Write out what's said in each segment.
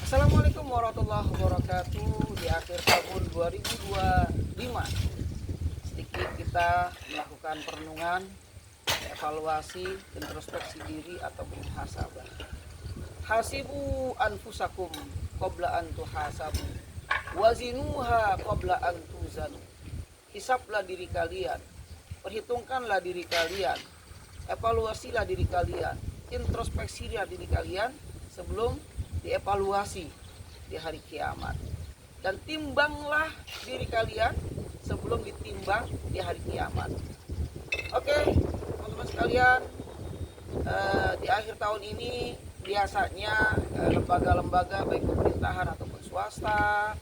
Assalamualaikum warahmatullahi wabarakatuh. Di akhir tahun 2025 sedikit kita melakukan perenungan, evaluasi, introspeksi diri atau bermuhasabah. Hasibu anfusakum qabla an tuhasabu wazinuha qabla an tuzanu. Hisablah diri kalian, perhitungkanlah diri kalian, evaluasilah diri kalian, introspeksilah diri kalian sebelum dievaluasi di hari kiamat, dan timbanglah diri kalian sebelum ditimbang di hari kiamat. Oke, teman-teman sekalian, di akhir tahun ini biasanya lembaga-lembaga baik pemerintahan ataupun swasta,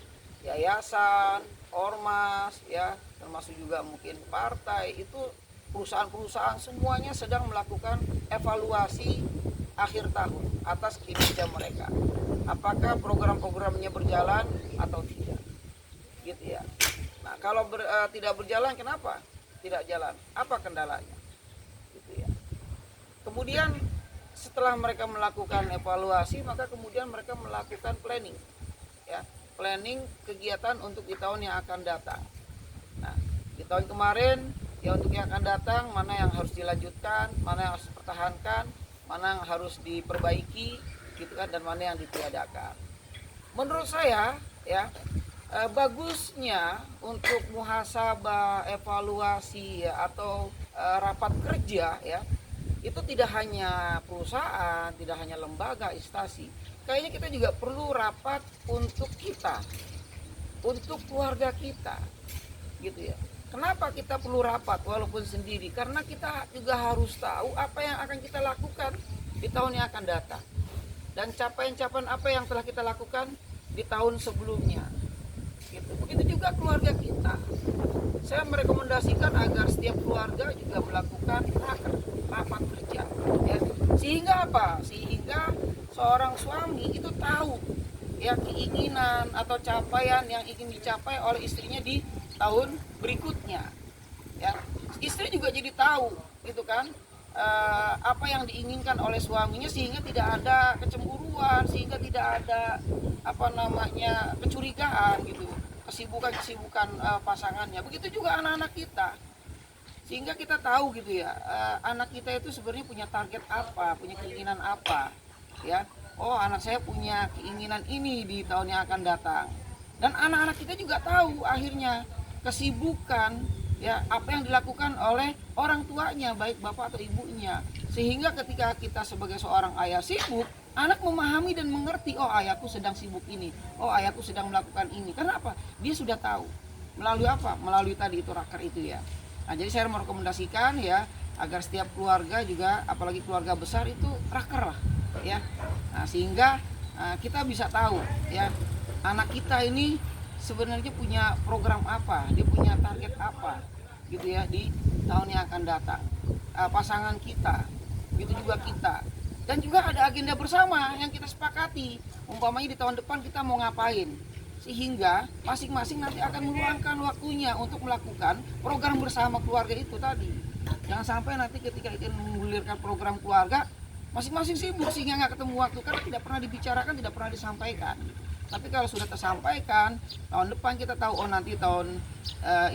yayasan, ormas, ya termasuk juga mungkin partai, itu perusahaan-perusahaan semuanya sedang melakukan evaluasi akhir tahun atas kinerja mereka. Apakah program-programnya berjalan atau tidak, gitu ya. Nah, kalau tidak berjalan, kenapa tidak jalan? Apa kendalanya? Gitu ya. Kemudian setelah mereka melakukan evaluasi, maka kemudian mereka melakukan planning, ya, planning kegiatan untuk di tahun yang akan datang. Nah, di tahun kemarin, ya untuk yang akan datang, mana yang harus dilanjutkan, mana yang harus dipertahankan, mana yang harus diperbaiki, gitu kan, dan mana yang ditiadakan. Menurut saya, ya, bagusnya untuk muhasabah, evaluasi, ya, atau rapat kerja, ya, itu tidak hanya perusahaan, tidak hanya lembaga, instansi. Kayaknya kita juga perlu rapat untuk kita, untuk keluarga kita, gitu ya. Kenapa kita perlu rapat walaupun sendiri? Karena kita juga harus tahu apa yang akan kita lakukan di tahun yang akan datang, dan capaian-capaian apa yang telah kita lakukan di tahun sebelumnya. Gitu. Begitu juga keluarga kita. Saya merekomendasikan agar setiap keluarga juga melakukan rapat kerja. Ya. Sehingga apa? Sehingga seorang suami itu tahu, ya, keinginan atau capaian yang ingin dicapai oleh istrinya di tahun berikutnya. Ya. Istri juga jadi tahu, gitu kan, apa yang diinginkan oleh suaminya, sehingga tidak ada kecemburuan, sehingga tidak ada kecurigaan, gitu, kesibukan pasangannya. Begitu juga anak-anak kita, sehingga kita tahu, gitu ya, anak kita itu sebenarnya punya target apa, punya keinginan apa, ya. Oh, anak saya punya keinginan ini di tahun yang akan datang, dan anak-anak kita juga tahu akhirnya kesibukan, ya, apa yang dilakukan oleh orang tuanya, baik bapak atau ibunya. Sehingga ketika kita sebagai seorang ayah sibuk, anak memahami dan mengerti, oh ayahku sedang sibuk ini, oh ayahku sedang melakukan ini. Karena apa? Dia sudah tahu. Melalui apa? Melalui tadi itu raker itu, ya. Nah, jadi saya merekomendasikan, ya, agar setiap keluarga juga, apalagi keluarga besar, itu raker lah, ya. Nah, sehingga kita bisa tahu, ya, anak kita ini sebenarnya punya program apa, dia punya target apa, gitu ya, di tahun yang akan datang. Pasangan kita, gitu juga kita, dan juga ada agenda bersama yang kita sepakati. Umpamanya di tahun depan kita mau ngapain, sehingga masing-masing nanti akan meluangkan waktunya untuk melakukan program bersama keluarga itu tadi. Jangan sampai nanti ketika ingin menggulirkan program keluarga, masing-masing sibuk sehingga nggak ketemu waktu, karena tidak pernah dibicarakan, tidak pernah disampaikan. Tapi kalau sudah tersampaikan, tahun depan kita tahu, oh nanti tahun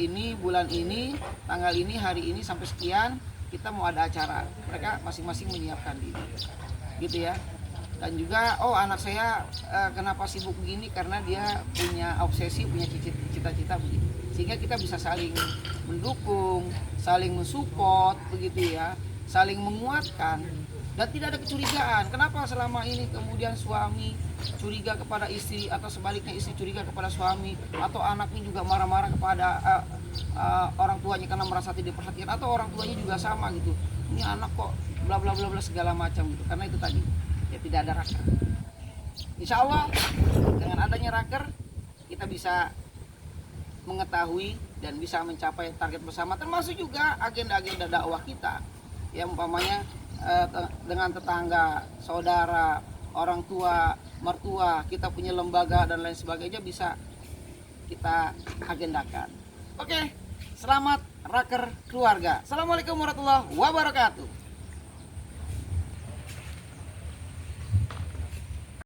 ini, bulan ini, tanggal ini, hari ini sampai sekian kita mau ada acara. Mereka masing-masing menyiapkan diri, gitu ya. Dan juga, oh anak saya kenapa sibuk begini, karena dia punya obsesi, punya cita-cita begini. Sehingga kita bisa saling mendukung, saling mensupport, begitu ya, saling menguatkan, dan tidak ada kecurigaan. Kenapa selama ini kemudian suami curiga kepada istri, atau sebaliknya istri curiga kepada suami, atau anaknya juga marah-marah kepada orang tuanya karena merasa tidak diperhatikan, atau orang tuanya juga sama, gitu, ini anak kok bla bla bla bla segala macam, gitu. Karena itu tadi, ya, tidak ada raker. Insya Allah dengan adanya raker kita bisa mengetahui dan bisa mencapai target bersama, termasuk juga agenda-agenda dakwah kita, ya, umpamanya dengan tetangga, saudara, orang tua, mertua, kita punya lembaga dan lain sebagainya, bisa kita agendakan. Oke, selamat raker keluarga. Assalamualaikum warahmatullahi wabarakatuh.